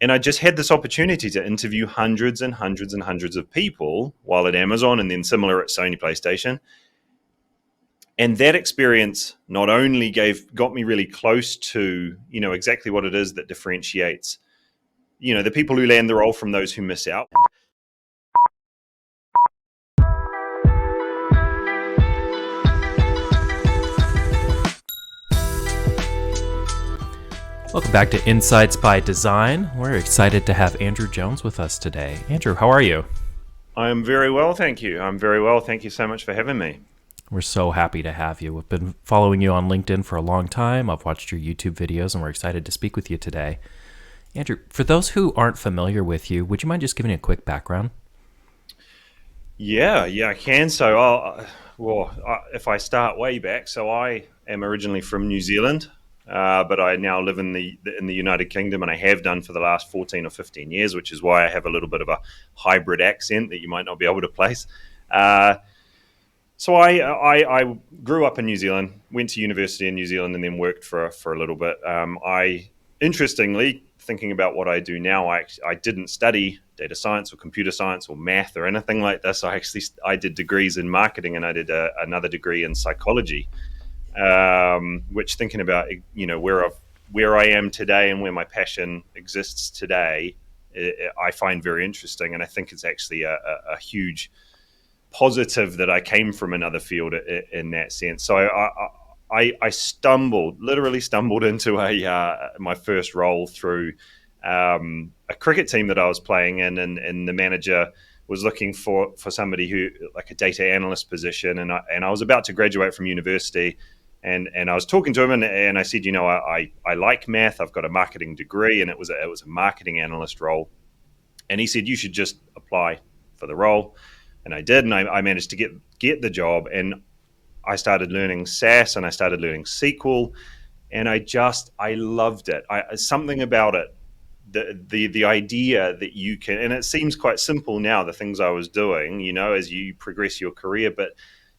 And I just had this opportunity to interview hundreds and hundreds and hundreds of people while at Amazon and then similar at Sony PlayStation. And that experience not only got me really close to, exactly what it is that differentiates, the people who land the role from those who miss out. Welcome back to Insights by Design. We're excited to have Andrew Jones with us today. Andrew, how are you? I am very well, thank you. I'm very well. Thank you so much for having me. We're so happy to have you. We've been following you on LinkedIn for a long time. I've watched your YouTube videos, and we're excited to speak with you today. Andrew, for those who aren't familiar with you, would you mind just giving a quick background? Yeah, I can. So, if I start way back, so I am originally from New Zealand, but I now live in the United Kingdom, and I have done for the last 14 or 15 years, which is why I have a little bit of a hybrid accent that you might not be able to place. So I grew up in New Zealand, went to university in New Zealand, and then worked for a little bit. Interestingly, thinking about what I do now, I didn't study data science or computer science or math or anything like this. I did degrees in marketing, and I did another degree in psychology. Which, thinking about where I am today and where my passion exists today, I find very interesting, and I think it's actually a huge positive that I came from another field in that sense. So I literally stumbled into my first role through a cricket team that I was playing in, and the manager was looking for somebody who, like, a data analyst position, and I was about to graduate from university. And I was talking to him, and I said, I like math. I've got a marketing degree, and it was a marketing analyst role. And he said, you should just apply for the role. And I did, and I managed to get the job. And I started learning SAS, and I started learning SQL, and I loved it. Something about it, the idea that you can, and it seems quite simple now, the things I was doing, as you progress your career, but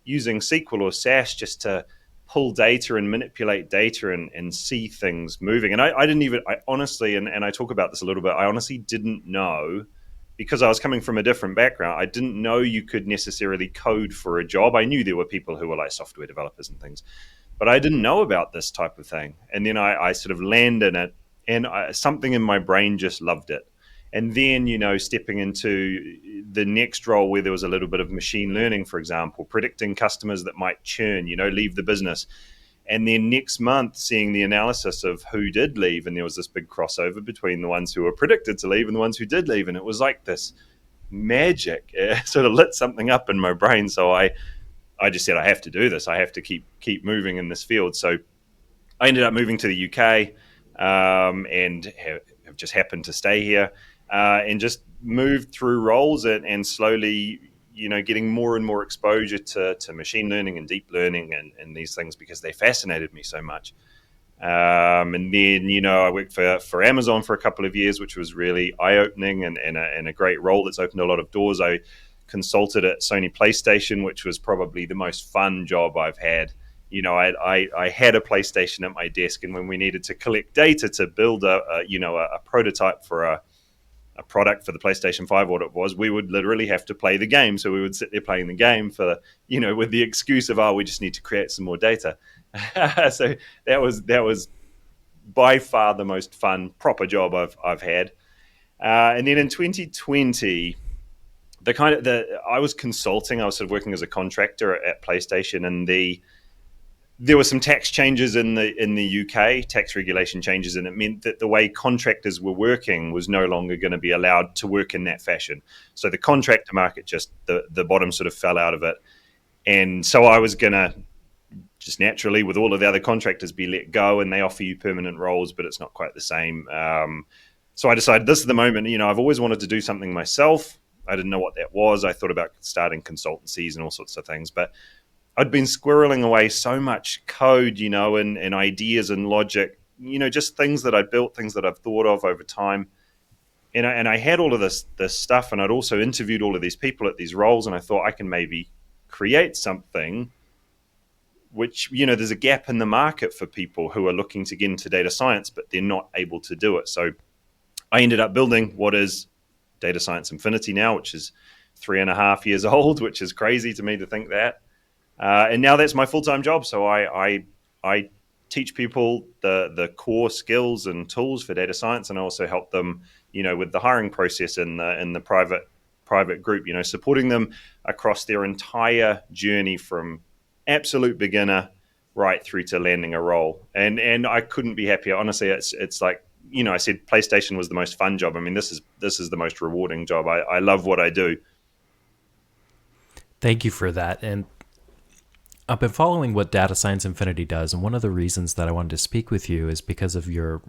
using SQL or SAS just to pull data and manipulate data and see things moving. And I honestly, and I talk about this a little bit, I honestly didn't know, because I was coming from a different background, I didn't know you could necessarily code for a job. I knew there were people who were like software developers and things, but I didn't know about this type of thing. And then I sort of landed in it, and something in my brain just loved it. And then, stepping into the next role where there was a little bit of machine learning, for example, predicting customers that might churn, leave the business. And then next month, seeing the analysis of who did leave, and there was this big crossover between the ones who were predicted to leave and the ones who did leave. And it was like this magic. It sort of lit something up in my brain. So I just said, I have to do this. I have to keep moving in this field. So I ended up moving to the UK, and have just happened to stay here, and just moved through roles and slowly, getting more and more exposure to machine learning and deep learning and these things, because they fascinated me so much. And then, I worked for Amazon for a couple of years, which was really eye-opening and a great role that's opened a lot of doors. I consulted at Sony PlayStation, which was probably the most fun job I've had. I had a PlayStation at my desk, and when we needed to collect data to build a prototype for a product for the PlayStation 5, what it was, we would literally have to play the game. So we would sit there playing the game with the excuse of, we just need to create some more data. So that was by far the most fun proper job I've had. And then in 2020, I was consulting. I was sort of working as a contractor at PlayStation, and there were some tax changes in the UK, tax regulation changes, and it meant that the way contractors were working was no longer going to be allowed to work in that fashion. So the contractor market, just the bottom sort of fell out of it. And so I was going to just naturally, with all of the other contractors, be let go, and they offer you permanent roles, but it's not quite the same. So I decided this is the moment. I've always wanted to do something myself. I didn't know what that was. I thought about starting consultancies and all sorts of things, but I'd been squirreling away so much code, and ideas and logic, just things that I built, things that I've thought of over time. And I had all of this stuff, and I'd also interviewed all of these people at these roles, and I thought I can maybe create something which, there's a gap in the market for people who are looking to get into data science, but they're not able to do it. So I ended up building what is Data Science Infinity now, which is 3.5 years old, which is crazy to me to think that. And now that's my full-time job. So I teach people the core skills and tools for data science, and I also help them, with the hiring process in the private group, supporting them across their entire journey from absolute beginner right through to landing a role. And I couldn't be happier. Honestly, it's like, I said PlayStation was the most fun job. I mean, this is the most rewarding job. I love what I do. Thank you for that. And I've been following what Data Science Infinity does, and one of the reasons that I wanted to speak with you is because of your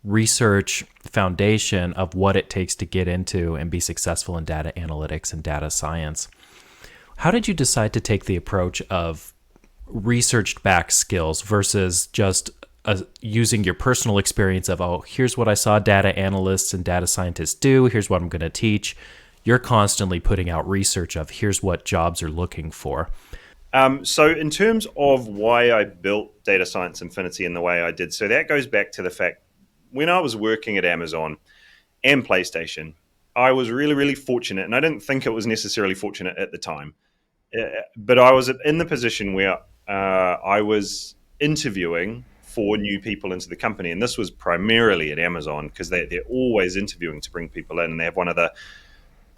research foundation of what it takes to get into and be successful in data analytics and data science. How did you decide to take the approach of researched back skills versus just using your personal experience of, oh, here's what I saw data analysts and data scientists do, here's what I'm going to teach? You're constantly putting out research of here's what jobs are looking for. So in terms of why I built Data Science Infinity in the way I did, so that goes back to the fact when I was working at Amazon and PlayStation, I was really, really fortunate, and I didn't think it was necessarily fortunate at the time, but I was in the position where I was interviewing for new people into the company, and this was primarily at Amazon because they're always interviewing to bring people in, and they have one of the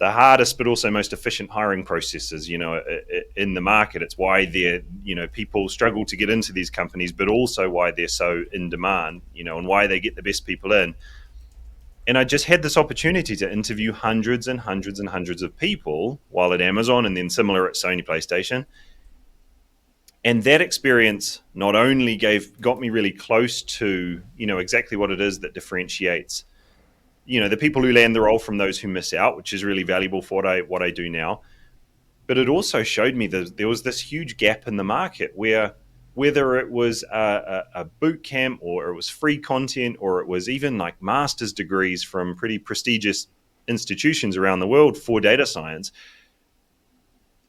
hardest but also most efficient hiring processes, in the market. It's why people struggle to get into these companies, but also why they're so in demand, and why they get the best people in. And I just had this opportunity to interview hundreds and hundreds and hundreds of people while at Amazon, and then similar at Sony PlayStation. And that experience not only got me really close to, exactly what it is that differentiates the people who land the role from those who miss out, which is really valuable for what I do now. But it also showed me that there was this huge gap in the market where, whether it was a boot camp or it was free content or it was even like master's degrees from pretty prestigious institutions around the world for data science,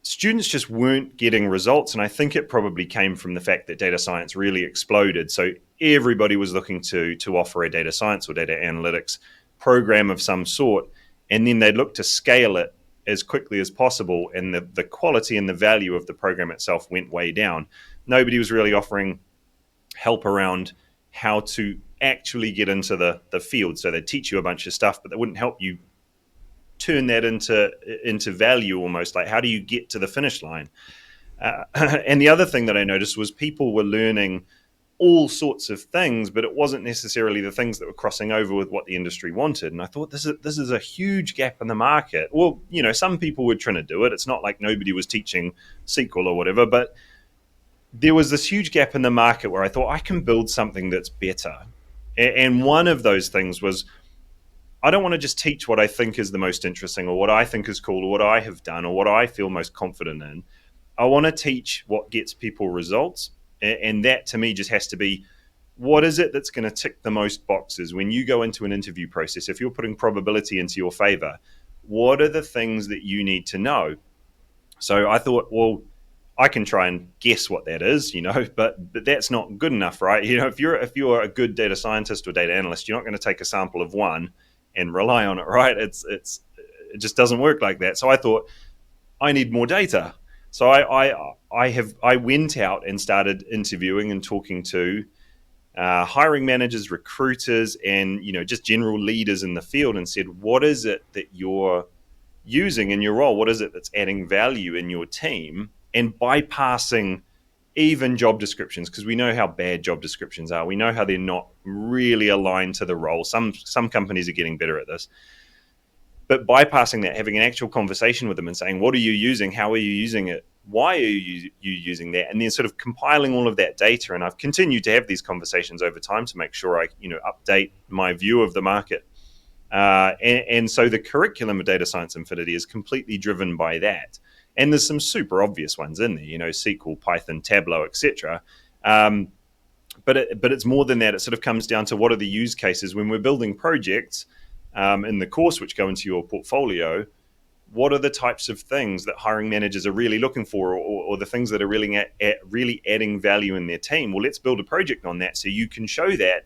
students just weren't getting results. And I think it probably came from the fact that data science really exploded. So everybody was looking to offer a data science or data analytics program of some sort, and then they'd look to scale it as quickly as possible, and the quality and the value of the program itself went way down. Nobody was really offering help around how to actually get into the field. So they'd teach you a bunch of stuff, but they wouldn't help you turn that into value, almost like how do you get to the finish line. And the other thing that I noticed was people were learning all sorts of things, but it wasn't necessarily the things that were crossing over with what the industry wanted. And I thought this is a huge gap in the market. Well, some people were trying to do it. It's not like nobody was teaching SQL or whatever, but there was this huge gap in the market where I thought I can build something that's better. And one of those things was, I don't want to just teach what I think is the most interesting or what I think is cool or what I have done or what I feel most confident in. I want to teach what gets people results. And that to me just has to be, what is it that's going to tick the most boxes when you go into an interview process? If you're putting probability into your favor, what are the things that you need to know? So I thought, well, I can try and guess what that is, but that's not good enough, right? If you're a good data scientist or data analyst, you're not going to take a sample of one and rely on it, right? It just doesn't work like that. So I thought, I need more data. So I went out and started interviewing and talking to hiring managers, recruiters, and just general leaders in the field, and said, what is it that you're using in your role? What is it that's adding value in your team? And bypassing even job descriptions, because we know how bad job descriptions are. We know how they're not really aligned to the role. Some companies are getting better at this. But bypassing that, having an actual conversation with them and saying, what are you using? How are you using it? Why are you using that? And then sort of compiling all of that data. And I've continued to have these conversations over time to make sure I update my view of the market. And so the curriculum of Data Science Infinity is completely driven by that. And there's some super obvious ones in there, SQL, Python, Tableau, etc. But it's more than that. It sort of comes down to what are the use cases when we're building projects in the course which go into your portfolio. What are the types of things that hiring managers are really looking for, or the things that are really adding value in their team? Well, let's build a project on that so you can show that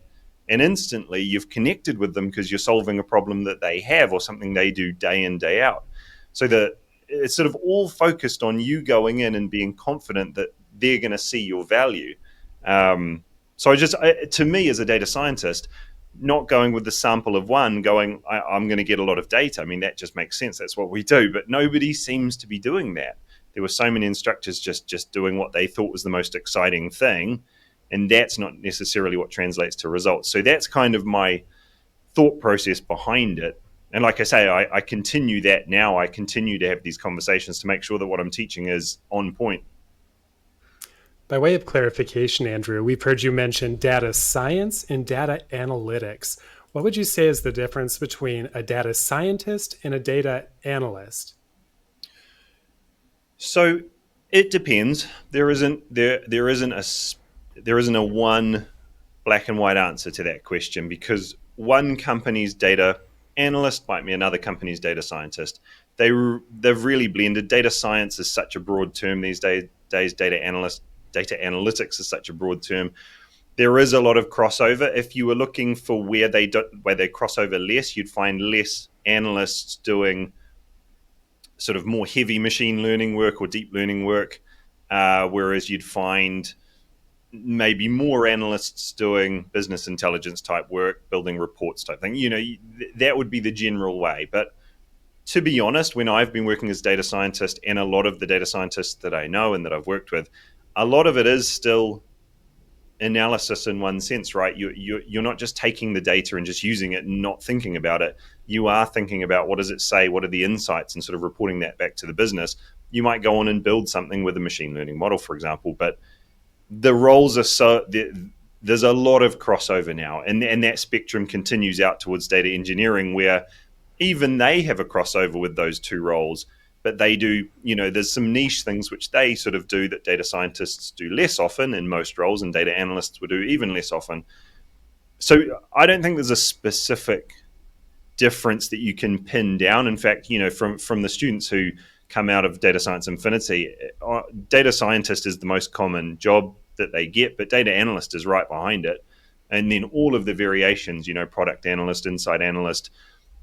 and instantly you've connected with them because you're solving a problem that they have or something they do day in, day out. So it's sort of all focused on you going in and being confident that they're going to see your value. So to me, as a data scientist, not going with the sample of one, I'm going to get a lot of data. I mean, that just makes sense. That's what we do. But nobody seems to be doing that. There were so many instructors just doing what they thought was the most exciting thing. And that's not necessarily what translates to results. So that's kind of my thought process behind it. And like I say, I continue that now. I continue to have these conversations to make sure that what I'm teaching is on point. By way of clarification, Andrew, we've heard you mention data science and data analytics. What would you say is the difference between a data scientist and a data analyst? So it depends. There isn't a one black and white answer to that question, because one company's data analyst might be another company's data scientist. They've really blended. Data science is such a broad term these days. Data analytics is such a broad term. There is a lot of crossover. If you were looking for where they cross over less, you'd find less analysts doing sort of more heavy machine learning work or deep learning work, whereas you'd find maybe more analysts doing business intelligence type work, building reports type thing. That would be the general way. But to be honest, when I've been working as a data scientist, and a lot of the data scientists that I know and that I've worked with, a lot of it is still analysis in one sense, right? You're not just taking the data and just using it and not thinking about it. You are thinking about, what does it say? What are the insights? And sort of reporting that back to the business. You might go on and build something with a machine learning model, for example, but the roles are there's a lot of crossover now, and that spectrum continues out towards data engineering, where even they have a crossover with those two roles. But they do, there's some niche things which they sort of do that data scientists do less often in most roles, and data analysts would do even less often. So I don't think there's a specific difference that you can pin down. In fact, from the students who come out of Data Science Infinity, data scientist is the most common job that they get, but data analyst is right behind it. And then all of the variations, product analyst, insight analyst,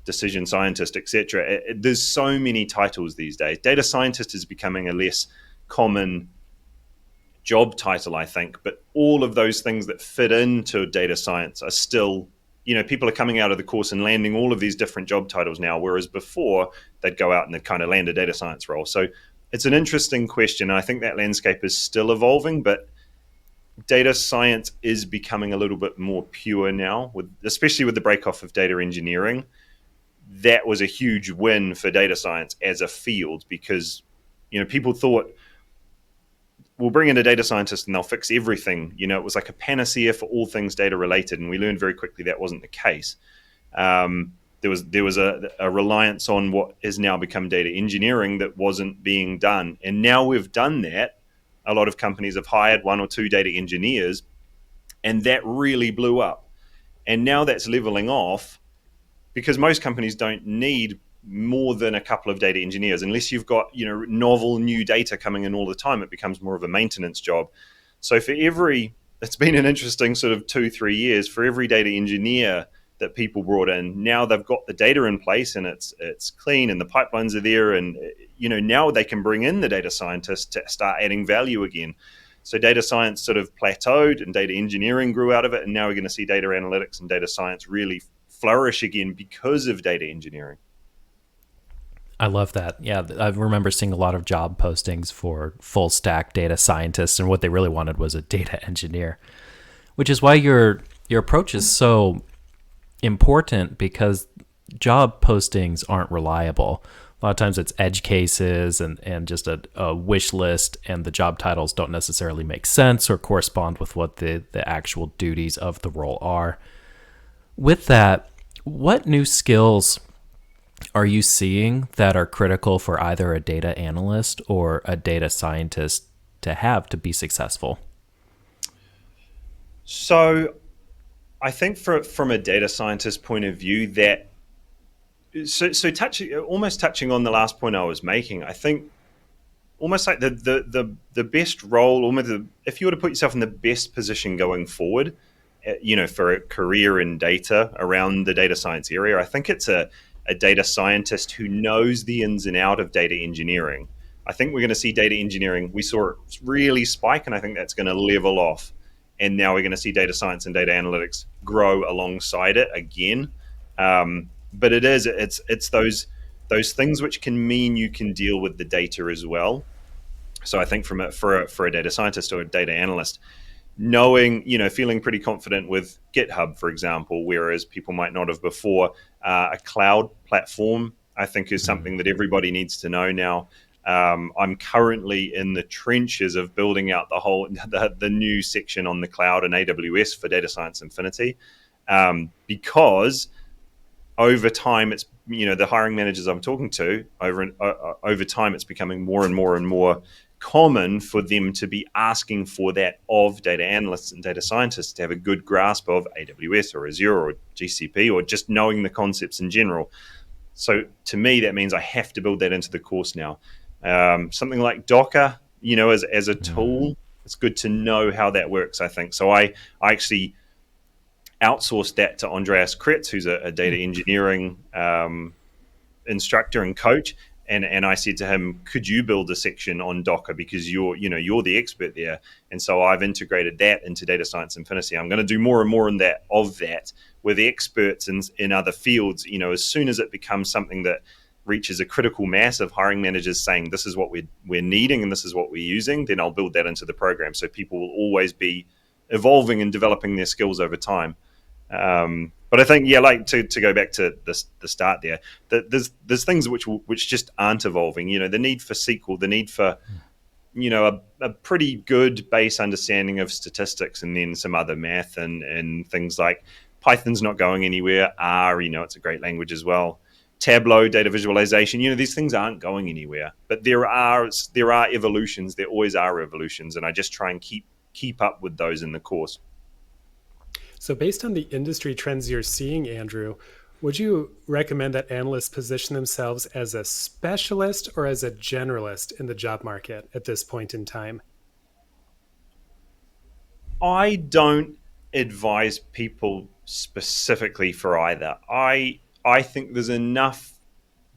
decision scientist, etc. There's so many titles these days. Data scientist is becoming a less common job title, I think, but all of those things that fit into data science are still, people are coming out of the course and landing all of these different job titles now, whereas before they'd go out and they'd kind of land a data science role. So it's an interesting question. I think that landscape is still evolving, but data science is becoming a little bit more pure now, especially with the break-off of data engineering. That was a huge win for data science as a field, because people thought, we'll bring in a data scientist and they'll fix everything. It was like a panacea for all things data related, and we learned very quickly that wasn't the case. There was a reliance on what has now become data engineering that wasn't being done, and now we've done that. A lot of companies have hired one or two data engineers, and that really blew up. And now that's leveling off, because most companies don't need more than a couple of data engineers unless you've got novel new data coming in all the time. It becomes more of a maintenance job. So it's been an interesting sort of 2-3 years. For every data engineer that people brought in, now they've got the data in place and it's clean and the pipelines are there, and now they can bring in the data scientists to start adding value again. So data science sort of plateaued and data engineering grew out of it, and now we're going to see data analytics and data science really flourish again because of data engineering. I love that. Yeah, I remember seeing a lot of job postings for full stack data scientists, and what they really wanted was a data engineer, which is why your approach is so important, because job postings aren't reliable. A lot of times it's edge cases and just a wish list, and the job titles don't necessarily make sense or correspond with what the actual duties of the role are. With that, what new skills are you seeing that are critical for either a data analyst or a data scientist to have to be successful? So I think from a data scientist point of view, that touching on the last point I was making, I think almost like the best role, if you were to put yourself in the best position going forward for a career in data around the data science area, I think it's a data scientist who knows the ins and out of data engineering. I think we're going to see data engineering. We saw it really spike, and I think that's going to level off. And now we're going to see data science and data analytics grow alongside it again. But it's those things which can mean you can deal with the data as well. So I think for a data scientist or a data analyst, knowing, feeling pretty confident with GitHub, for example, whereas people might not have before, a cloud platform, I think, is something that everybody needs to know now. I'm currently in the trenches of building out the new section on the cloud in AWS for Data Science Infinity, because over time, it's the hiring managers I'm talking to over time, it's becoming more and more and more common for them to be asking for that of data analysts and data scientists to have a good grasp of AWS or Azure or GCP, or just knowing the concepts in general. So to me, that means I have to build that into the course now. Something like Docker, as a tool, it's good to know how that works, I think. So I actually outsourced that to Andreas Kretz, who's a data engineering instructor and coach. And I said to him, could you build a section on Docker, because you're the expert there. And so I've integrated that into Data Science Infinity. I'm going to do more and more of that with experts in other fields. As soon as it becomes something that reaches a critical mass of hiring managers saying this is what we're needing and this is what we're using, then I'll build that into the program. So people will always be evolving and developing their skills over time. But I think, like to go back to the start there, that there's things which just aren't evolving. The need for SQL, the need for a pretty good base understanding of statistics, and then some other math and things like Python's not going anywhere. R, it's a great language as well. Tableau, data visualization, these things aren't going anywhere. But there are evolutions. There always are evolutions, and I just try and keep up with those in the course. So based on the industry trends you're seeing, Andrew, would you recommend that analysts position themselves as a specialist or as a generalist in the job market at this point in time? I don't advise people specifically for either. I think there's enough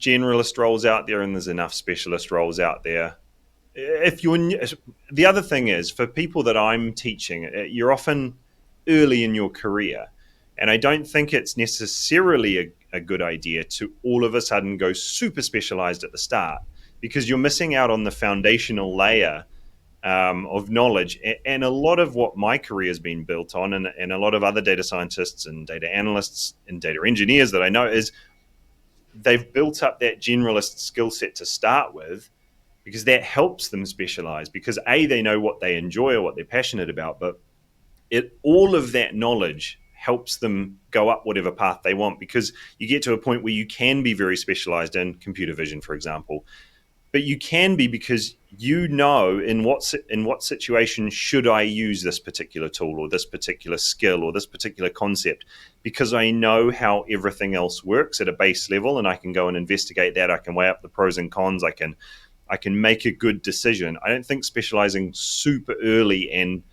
generalist roles out there and there's enough specialist roles out there. The other thing is, for people that I'm teaching, you're often early in your career, and I don't think it's necessarily a good idea to all of a sudden go super specialized at the start, because you're missing out on the foundational layer of knowledge. And a lot of what my career has been built on, and a lot of other data scientists and data analysts and data engineers that I know, is they've built up that generalist skill set to start with, because that helps them specialize, because they know what they enjoy or what they're passionate about, but all of that knowledge helps them go up whatever path they want, because you get to a point where you can be very specialized in computer vision, for example. But you can be because in what situation should I use this particular tool or this particular skill or this particular concept, because I know how everything else works at a base level, and I can go and investigate that. I can weigh up the pros and cons. I can make a good decision. I don't think specializing super early and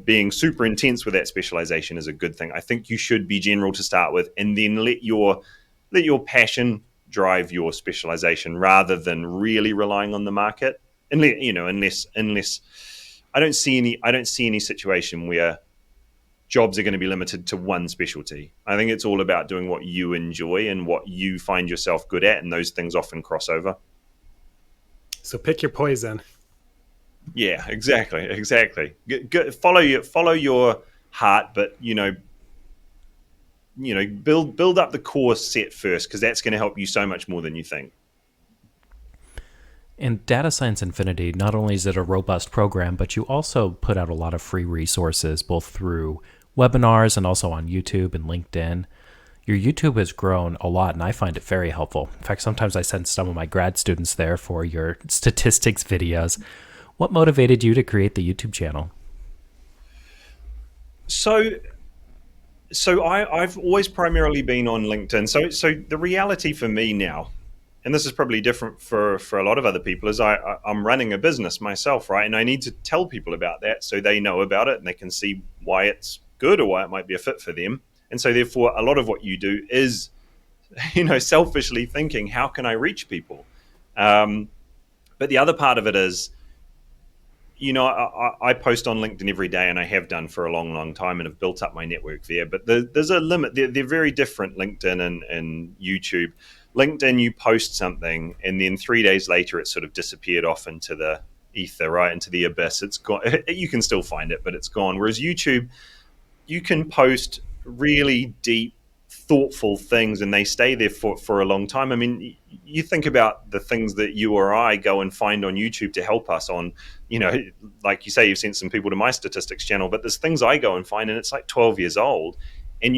being super intense with that specialization is a good thing. I think you should be general to start with, and then let your passion drive your specialization, rather than really relying on the market. Unless I don't see any situation where jobs are going to be limited to one specialty. I think it's all about doing what you enjoy and what you find yourself good at, and those things often cross over. So pick your poison. Yeah, exactly. Follow your heart, but build up the core set first, because that's going to help you so much more than you think. In Data Science Infinity, not only is it a robust program, but you also put out a lot of free resources, both through webinars and also on YouTube and LinkedIn. Your YouTube has grown a lot, and I find it very helpful. In fact, sometimes I send some of my grad students there for your statistics videos. What motivated you to create the YouTube channel? So I've always primarily been on LinkedIn. So the reality for me now, and this is probably different for a lot of other people, is I'm running a business myself, right? And I need to tell people about that so they know about it and they can see why it's good or why it might be a fit for them. And so therefore a lot of what you do is, selfishly thinking, how can I reach people? But the other part of it is, I post on LinkedIn every day, and I have done for a long, long time, and have built up my network there. But there's a limit. They're very different, LinkedIn and YouTube. LinkedIn, you post something, and then 3 days later, it sort of disappeared off into the ether, right, into the abyss. It's gone. You can still find it, but it's gone. Whereas YouTube, you can post really deep, thoughtful things, and they stay there for a long time. I mean, you think about the things that you or I go and find on YouTube to help us on, like you say, you've sent some people to my statistics channel, but there's things I go and find, and it's like 12 years old, and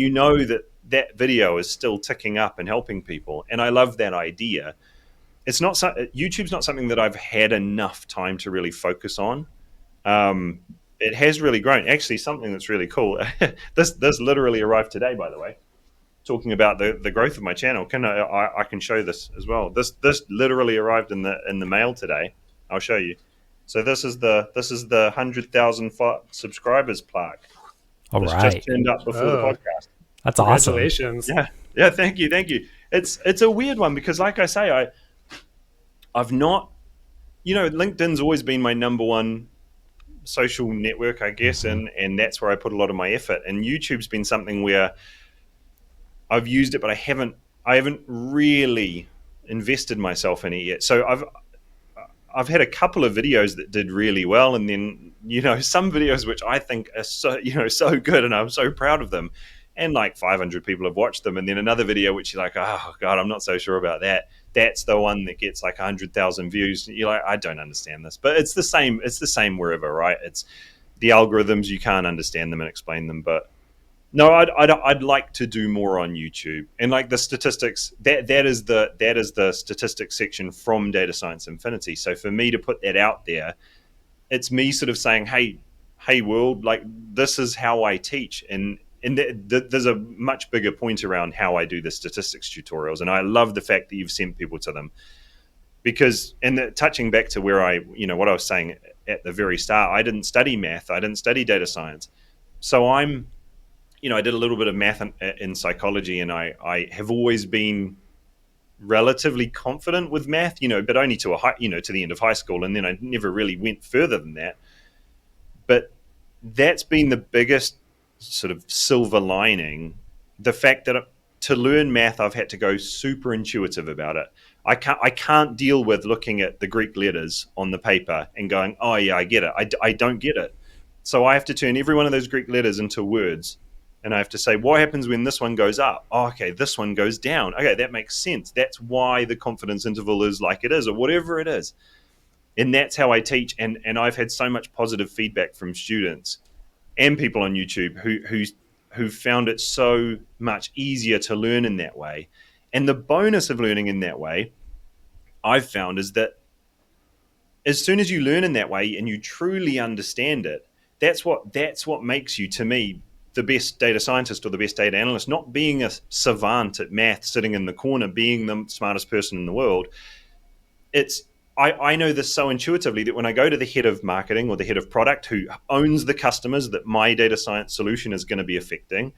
that video is still ticking up and helping people. And I love that idea. YouTube's not something that I've had enough time to really focus on. It has really grown. Actually, something that's really cool. This literally arrived today, by the way. Talking about the growth of my channel, I can show this as well. This literally arrived in the mail today. I'll show you. So this is the 100,000 subscribers plaque. All this right. just turned up before the podcast. That's awesome. Congratulations. Yeah. Thank you. It's a weird one because, like I say, I've not. LinkedIn's always been my number one social network, I guess, and that's where I put a lot of my effort. And YouTube's been something where I've used it, but I haven't really invested myself in it yet. So I've had a couple of videos that did really well, and then some videos which I think are so good, and I'm so proud of them, and like 500 people have watched them, and then another video which you're like, oh god, I'm not so sure about that. That's the one that gets like 100,000 views. You're like, I don't understand this, but it's the same. It's the same wherever, right? It's the algorithms, you can't understand them and explain them, but. No, I'd like to do more on YouTube, and like the statistics. That is the statistics section from Data Science Infinity. So for me to put that out there, it's me sort of saying, hey world, like this is how I teach, and there's a much bigger point around how I do the statistics tutorials, and I love the fact that you've sent people to them, because touching back to where what I was saying at the very start, I didn't study math, I didn't study data science, so I did a little bit of math in psychology, and I have always been relatively confident with math, but only to to the end of high school, and then I never really went further than that. But that's been the biggest sort of silver lining, the fact that to learn math, I've had to go super intuitive about it. I can't deal with looking at the Greek letters on the paper and going, oh yeah, I get it. I don't get it. So I have to turn every one of those Greek letters into words. And I have to say, what happens when this one goes up? Oh, okay, this one goes down. Okay, that makes sense. That's why the confidence interval is like it is, or whatever it is. And that's how I teach. And I've had so much positive feedback from students and people on YouTube who found it so much easier to learn in that way. And the bonus of learning in that way, I've found, is that as soon as you learn in that way and you truly understand it, that's what makes you, to me, the best data scientist or the best data analyst, not being a savant at math sitting in the corner, being the smartest person in the world. I know this so intuitively that when I go to the head of marketing or the head of product who owns the customers that my data science solution is going to be affecting,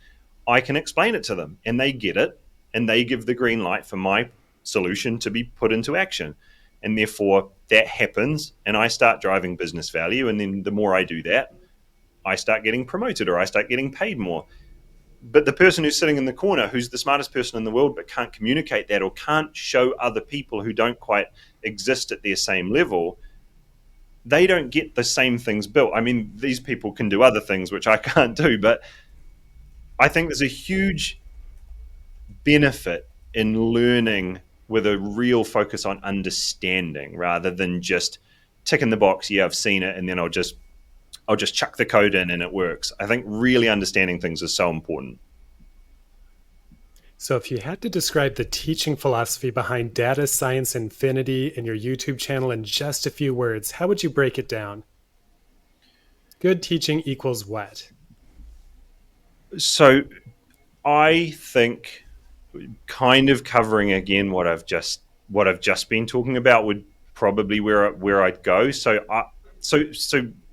I can explain it to them and they get it and they give the green light for my solution to be put into action. And therefore that happens and I start driving business value. And then the more I do that, I start getting promoted or I start getting paid more. But the person who's sitting in the corner, who's the smartest person in the world, but can't communicate that or can't show other people who don't quite exist at their same level, they don't get the same things built. I mean, these people can do other things, which I can't do, but I think there's a huge benefit in learning with a real focus on understanding rather than just ticking the box, yeah, I've seen it, and then I'll just chuck the code in and it works. I think really understanding things is so important. So if you had to describe the teaching philosophy behind Data Science Infinity and your YouTube channel in just a few words, how would you break it down? Good teaching equals what? So I think kind of covering again what I've just been talking about would probably where I'd go. So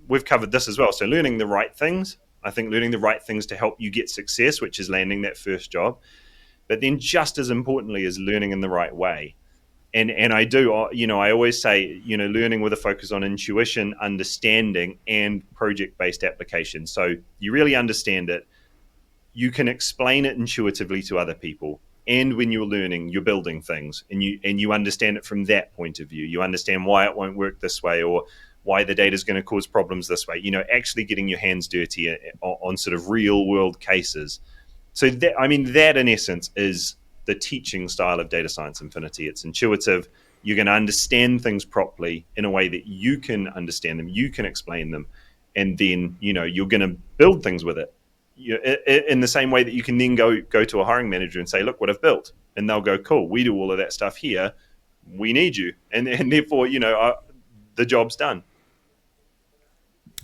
we've covered this as well. So learning the right things, I think learning the right things to help you get success, which is landing that first job. But then just as importantly is learning in the right way. And I do, I always say, learning with a focus on intuition, understanding, and project-based application. So you really understand it. You can explain it intuitively to other people. And when you're learning, you're building things, and you understand it from that point of view. You understand why it won't work this way, or why the data is going to cause problems this way. Actually getting your hands dirty on sort of real world cases. So that in essence is the teaching style of Data Science Infinity. It's intuitive. You're going to understand things properly in a way that you can understand them, you can explain them, and then you're going to build things with it. In the same way that you can then go to a hiring manager and say, look what I've built, and they'll go, cool, we do all of that stuff here, we need you, and therefore the job's done.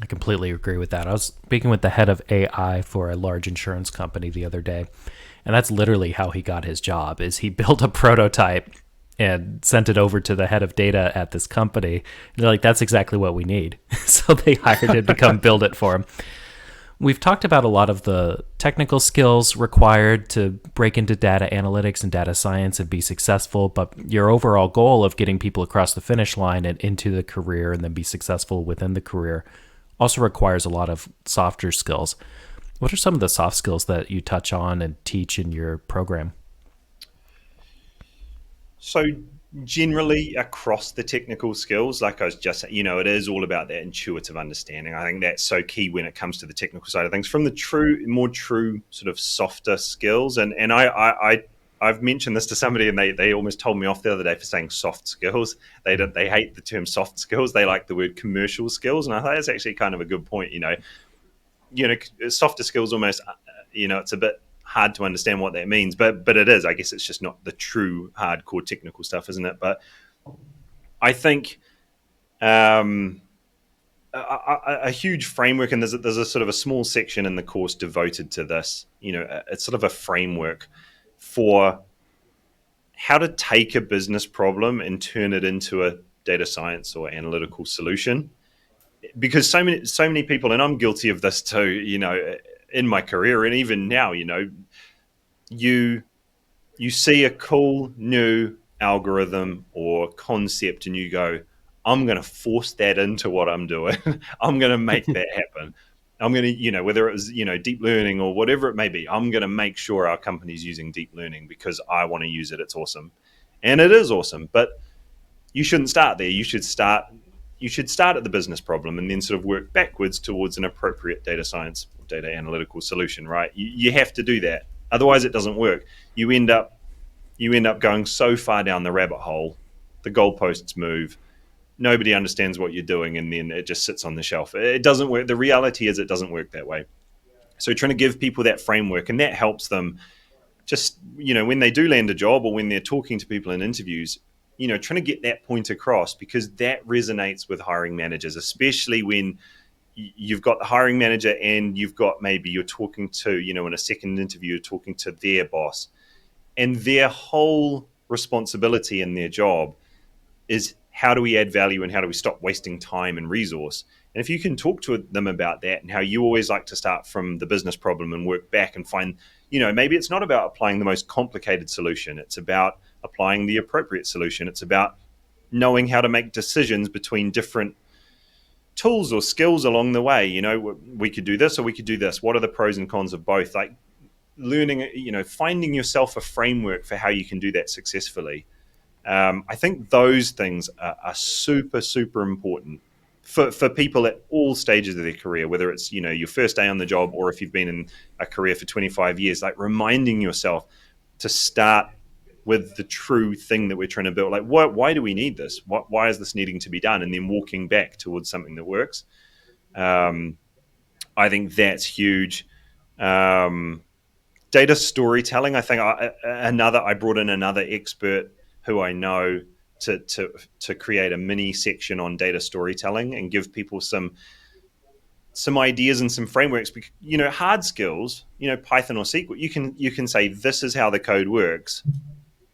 I completely agree with that. I was speaking with the head of AI for a large insurance company the other day, and that's literally how he got his job. Is he built a prototype and sent it over to the head of data at this company. And they're like, that's exactly what we need. So they hired him to come build it for him. We've talked about a lot of the technical skills required to break into data analytics and data science and be successful, but your overall goal of getting people across the finish line and into the career and then be successful within the career also requires a lot of softer skills. What are some of the soft skills that you touch on and teach in your program? So generally across the technical skills, like I was just, it is all about that intuitive understanding. I think that's so key when it comes to the technical side of things. From the more true sort of softer skills, and I've mentioned this to somebody, and they almost told me off the other day for saying soft skills. They hate the term soft skills. They like the word commercial skills, and I thought that's actually kind of a good point. Softer skills almost, it's a bit hard to understand what that means, but it is. I guess it's just not the true hardcore technical stuff, isn't it? But I think a huge framework, and there's a sort of a small section in the course devoted to this. It's sort of a framework for how to take a business problem and turn it into a data science or analytical solution. Because so many people, and I'm guilty of this too, in my career and even now, you see a cool new algorithm or concept and you go, I'm going to force that into what I'm doing. I'm going to make that happen. I'm going to, whether it was, deep learning or whatever it may be, I'm going to make sure our company's using deep learning because I want to use it. It's awesome. And it is awesome, but you shouldn't start there. You should start at the business problem and then sort of work backwards towards an appropriate data science or data analytical solution, right? You have to do that. Otherwise it doesn't work. You end up going so far down the rabbit hole, the goalposts move, nobody understands what you're doing, and then it just sits on the shelf. It doesn't work. The reality is it doesn't work that way. So trying to give people that framework, and that helps them just, when they do land a job or when they're talking to people in interviews, trying to get that point across, because that resonates with hiring managers, especially when you've got the hiring manager and you've got, maybe you're talking to, in a second interview, you're talking to their boss, and their whole responsibility in their job is how do we add value and how do we stop wasting time and resource. And if you can talk to them about that and how you always like to start from the business problem and work back and find, maybe it's not about applying the most complicated solution. It's about applying the appropriate solution. It's about knowing how to make decisions between different tools or skills along the way. We could do this or we could do this. What are the pros and cons of both? Like learning, finding yourself a framework for how you can do that successfully. I think those things are super, super important for people at all stages of their career, whether it's, your first day on the job or if you've been in a career for 25 years, like reminding yourself to start with the true thing that we're trying to build. Like, why do we need this? Why is this needing to be done? And then walking back towards something that works. I think that's huge. Data storytelling. I think I brought in another expert who I know to create a mini section on data storytelling and give people some ideas and some frameworks. Hard skills, Python or SQL, you can say this is how the code works,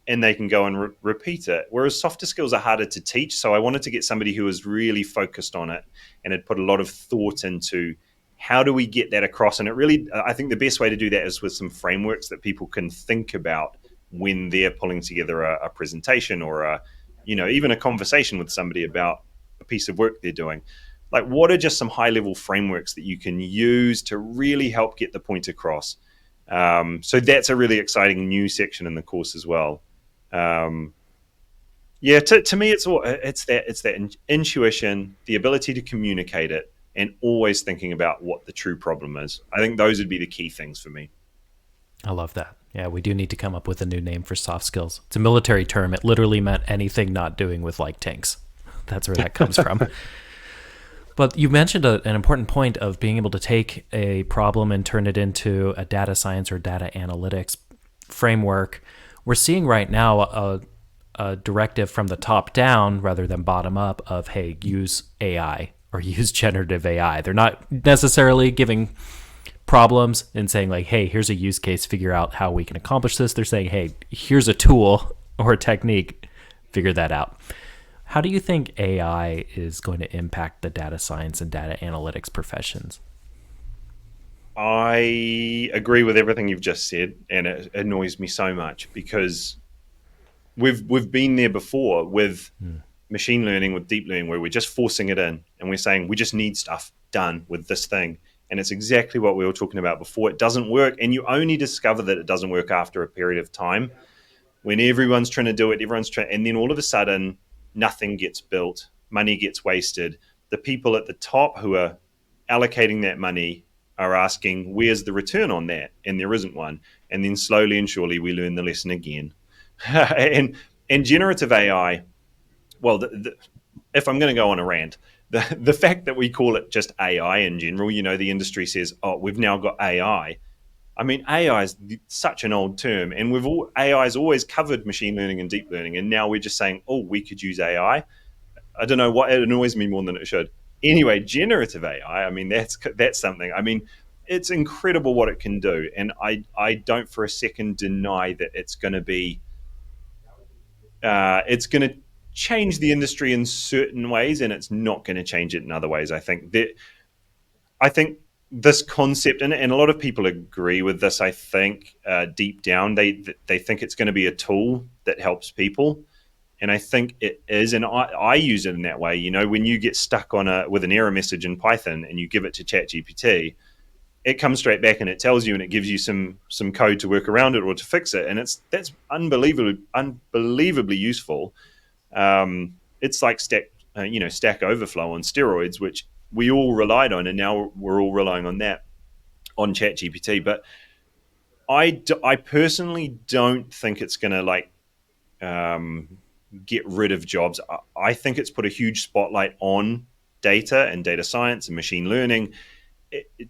and they can go and repeat it. Whereas softer skills are harder to teach. So I wanted to get somebody who was really focused on it and had put a lot of thought into how do we get that across? And it really, I think the best way to do that is with some frameworks that people can think about when they're pulling together a presentation or even a conversation with somebody about a piece of work they're doing. Like, what are just some high level frameworks that you can use to really help get the point across? So that's a really exciting new section in the course as well. Yeah, to me, it's that intuition, the ability to communicate it, and always thinking about what the true problem is. I think those would be the key things for me. I love that. Yeah, we do need to come up with a new name for soft skills. It's a military term. It literally meant anything not doing with like tanks. That's where that comes from. But you mentioned an important point of being able to take a problem and turn it into a data science or data analytics framework. We're seeing right now a directive from the top down rather than bottom up of, hey, use AI or use generative AI. They're not necessarily giving problems and saying like, hey, here's a use case, figure out how we can accomplish this. They're saying, hey, here's a tool or a technique, figure that out. How do you think AI is going to impact the data science and data analytics professions? I agree with everything you've just said, and it annoys me so much because we've been there before with machine learning, with deep learning, where we're just forcing it in and we're saying we just need stuff done with this thing. And it's exactly what we were talking about before. It doesn't work, and you only discover that it doesn't work after a period of time when everyone's trying to do it, and then all of a sudden, nothing gets built, money gets wasted. The people at the top who are allocating that money are asking, where's the return on that? And there isn't one. And then slowly and surely, we learn the lesson again. and generative AI, well, if I'm going to go on a rant, the fact that we call it just AI in general, the industry says, oh, we've now got AI. I mean, AI is such an old term, and AI has always covered machine learning and deep learning, and now we're just saying, oh, we could use AI. I don't know what, it annoys me more than it should. Anyway, generative AI, I mean, that's something. I mean, it's incredible what it can do, and I don't for a second deny that it's going to change the industry in certain ways, and it's not going to change it in other ways. I think this concept, and a lot of people agree with this. I think deep down they think it's going to be a tool that helps people, and I think it is. And I use it in that way. When you get stuck with an error message in Python and you give it to ChatGPT, it comes straight back and it tells you, and it gives you some code to work around it or to fix it, and that's unbelievably useful. It's like Stack Overflow on steroids, which we all relied on, and now we're all relying on that on ChatGPT. But I personally don't think it's going to get rid of jobs. I think it's put a huge spotlight on data and data science and machine learning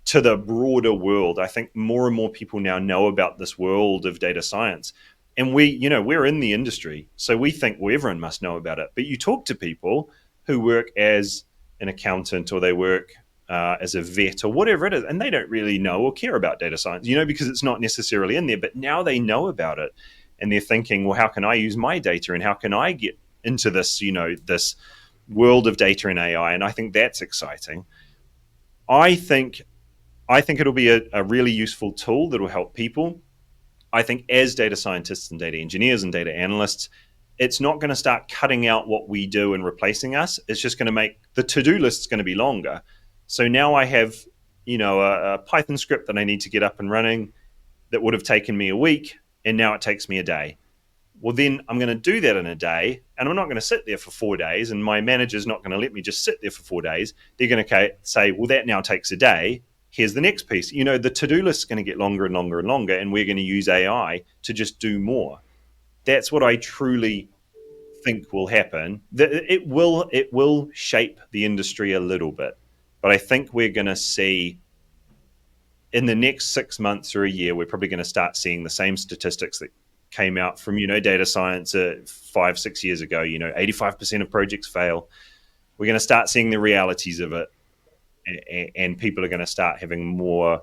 to the broader world. I think more and more people now know about this world of data science. And we're in the industry, so we think everyone must know about it. But you talk to people who work as an accountant, or they work as a vet, or whatever it is, and they don't really know or care about data science, because it's not necessarily in there. But now they know about it, and they're thinking, well, how can I use my data, and how can I get into this, this world of data and AI? And I think that's exciting. I think it'll be a really useful tool that will help people. I think as data scientists and data engineers and data analysts, it's not going to start cutting out what we do and replacing us. It's just going to make the to-do list going to be longer. So now I have, a Python script that I need to get up and running that would have taken me a week, and now it takes me a day. Well, then I'm going to do that in a day, and I'm not going to sit there for 4 days, and my manager's not going to let me just sit there for 4 days. They're going to say, well, that now takes a day. Here's the next piece. The to-do list is going to get longer and longer and longer, and we're going to use AI to just do more. That's what I truly think will happen. It will shape the industry a little bit, but I think we're going to see in the next 6 months or a year, we're probably going to start seeing the same statistics that came out from data science 5-6 years ago. 85% of projects fail. We're going to start seeing the realities of it, and people are going to start having more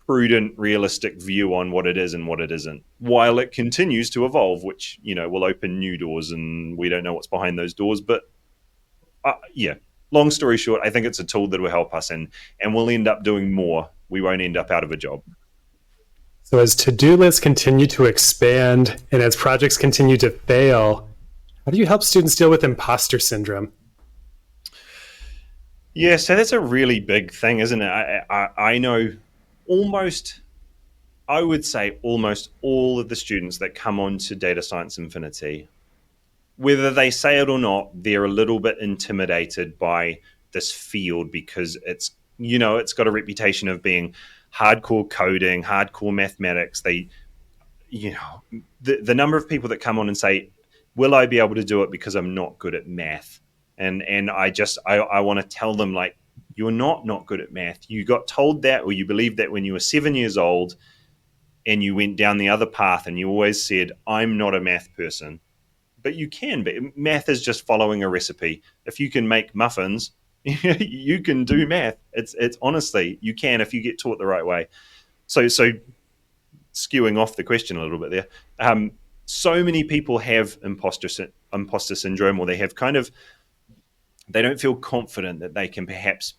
prudent, realistic view on what it is and what it isn't, while it continues to evolve, which will open new doors, and we don't know what's behind those doors. But yeah, long story short, I think it's a tool that will help us, and we'll end up doing more. We won't end up out of a job. So as to-do lists continue to expand and as projects continue to fail, how do you help students deal with imposter syndrome? Yeah, so that's a really big thing, isn't it? I know almost, I would say almost all of the students that come on to Data Science Infinity, whether they say it or not, they're a little bit intimidated by this field because it's got a reputation of being hardcore coding, hardcore mathematics. The number of people that come on and say, will I be able to do it because I'm not good at math? And I want to tell them, like, you're not good at math. You got told that, or you believed that when you were 7 years old, and you went down the other path and you always said, I'm not a math person. But you can be. Math is just following a recipe. If you can make muffins, you can do math. It's honestly, you can if you get taught the right way. So skewing off the question a little bit there. So many people have imposter syndrome, or they have they don't feel confident that they can perhaps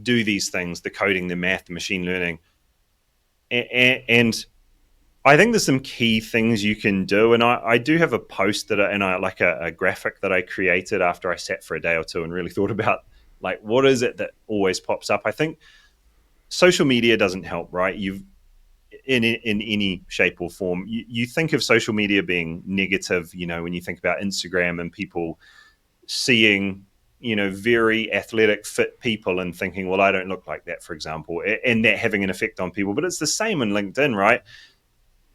do these things, the coding, the math, the machine learning. And I think there's some key things you can do. And I do have a post like a graphic that I created after I sat for a day or two and really thought about, like, what is it that always pops up? I think social media doesn't help, right? In any shape or form, you think of social media being negative, when you think about Instagram and people seeing, very athletic, fit people and thinking, well, I don't look like that, for example, and that having an effect on people. But it's the same in LinkedIn, right?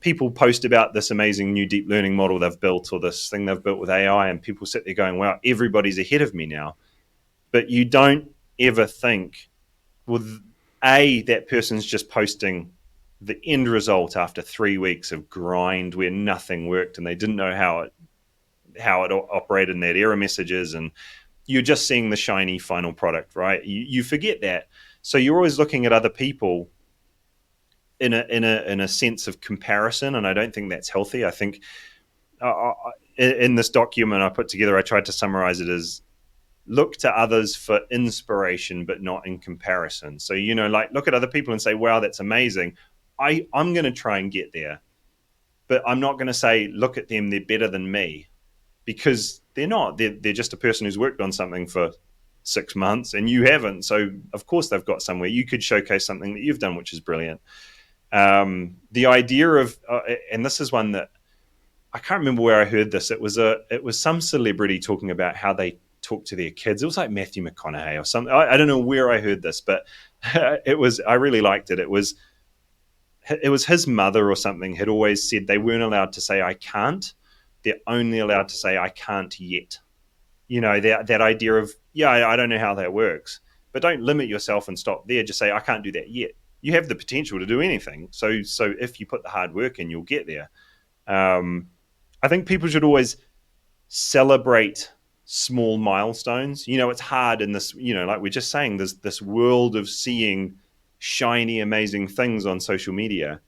People post about this amazing new deep learning model they've built, or this thing they've built with AI, and people sit there going, wow, everybody's ahead of me now. But you don't ever think, well, that person's just posting the end result after 3 weeks of grind where nothing worked and they didn't know how it operated in that error messages, and you're just seeing the shiny final product, right? You forget that. So you're always looking at other people in a sense of comparison, and I don't think that's healthy. I think in this document I put together, I tried to summarize it as look to others for inspiration, but not in comparison. So, like, look at other people and say, wow, that's amazing. I'm going to try and get there, but I'm not going to say, look at them, they're better than me, because they're not. They're just a person who's worked on something for 6 months and you haven't. So of course they've got somewhere. You could showcase something that you've done, which is brilliant. The idea of, and this is one that I can't remember where I heard this. It was some celebrity talking about how they talk to their kids. It was like Matthew McConaughey or something. I don't know where I heard this, but I really liked it. It was his mother or something had always said they weren't allowed to say I can't. They're only allowed to say I can't yet. That idea of, I don't know how that works, but don't limit yourself and stop there. Just say I can't do that yet. You have the potential to do anything. So if you put the hard work in, you'll get there. I think people should always celebrate small milestones. It's hard in this, like we're just saying, there's this world of seeing shiny, amazing things on social media.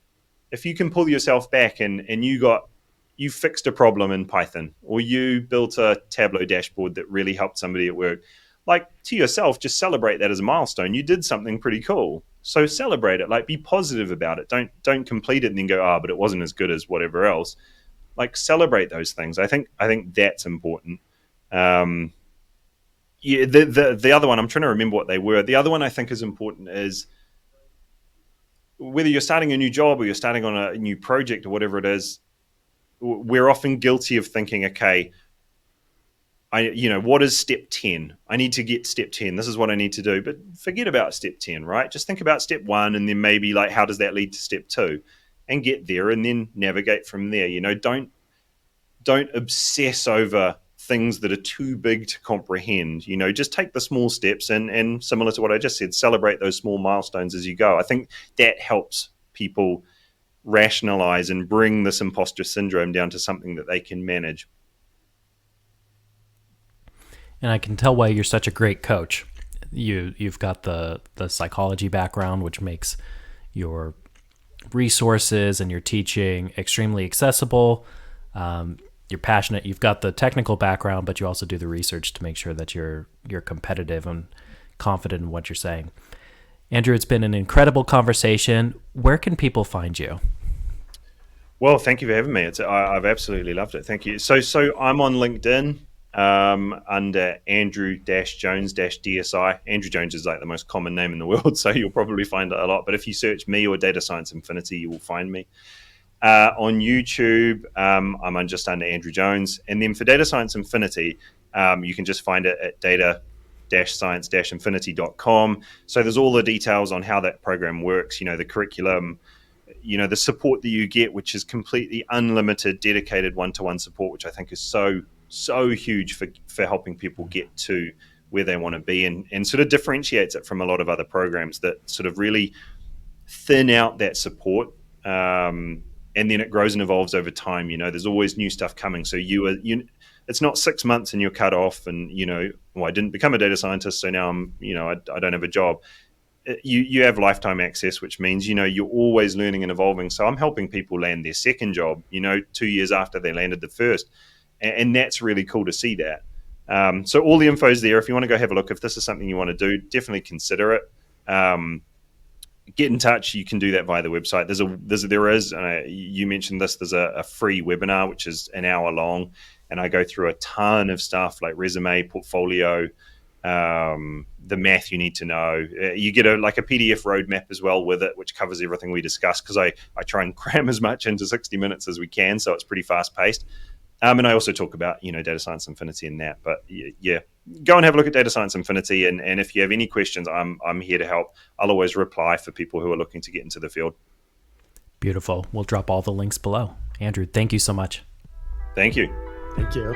If you can pull yourself back and you fixed a problem in Python, or you built a Tableau dashboard that really helped somebody at work, like, to yourself, just celebrate that as a milestone. You did something pretty cool. So celebrate it, like, be positive about it. Don't complete it and then go, but it wasn't as good as whatever else. Like, celebrate those things. I think that's important. The other one, I'm trying to remember what they were. The other one I think is important is whether you're starting a new job or you're starting on a new project or whatever it is, we're often guilty of thinking, okay, what is step 10? I need to get step 10. This is what I need to do. But forget about step 10, right? Just think about step 1, and then maybe, like, how does that lead to step 2? And get there and then navigate from there. Don't obsess over things that are too big to comprehend. Just take the small steps and similar to what I just said, celebrate those small milestones as you go. I think that helps people rationalize and bring this imposter syndrome down to something that they can manage. And I can tell why you're such a great coach. You've got the psychology background, which makes your resources and your teaching extremely accessible. you're passionate. You've got the technical background, but you also do the research to make sure that you're competitive and confident in what you're saying. Andrew, it's been an incredible conversation. Where can people find you? Well, thank you for having me. I've absolutely loved it. Thank you. So I'm on LinkedIn under Andrew-Jones-DSI. Andrew Jones is like the most common name in the world, so you'll probably find it a lot. But if you search me or Data Science Infinity, you will find me. On YouTube, I'm just under Andrew Jones. And then for Data Science Infinity, you can just find it at data-science-infinity.com. So there's all the details on how that program works, the curriculum, the support that you get, which is completely unlimited, dedicated one-to-one support, which I think is so huge for helping people get to where they want to be, and sort of differentiates it from a lot of other programs that sort of really thin out that support. And then it grows and evolves over time. There's always new stuff coming. So it's not 6 months and you're cut off and, I didn't become a data scientist, so now I don't have a job. You have lifetime access, which means, you're always learning and evolving. So I'm helping people land their second job, 2 years after they landed the first. And that's really cool to see that. So all the info is there. If you want to go have a look, if this is something you want to do, definitely consider it. Get in touch. You can do that via the website. You mentioned this, there's a free webinar, which is an hour long. And I go through a ton of stuff like resume, portfolio, the math you need to know. You get a PDF roadmap as well with it, which covers everything we discussed, because I try and cram as much into 60 minutes as we can. So it's pretty fast paced. And I also talk about, Data Science Infinity and that. But yeah, go and have a look at Data Science Infinity. And if you have any questions, I'm here to help. I'll always reply for people who are looking to get into the field. Beautiful. We'll drop all the links below. Andrew, thank you so much. Thank you. Thank you.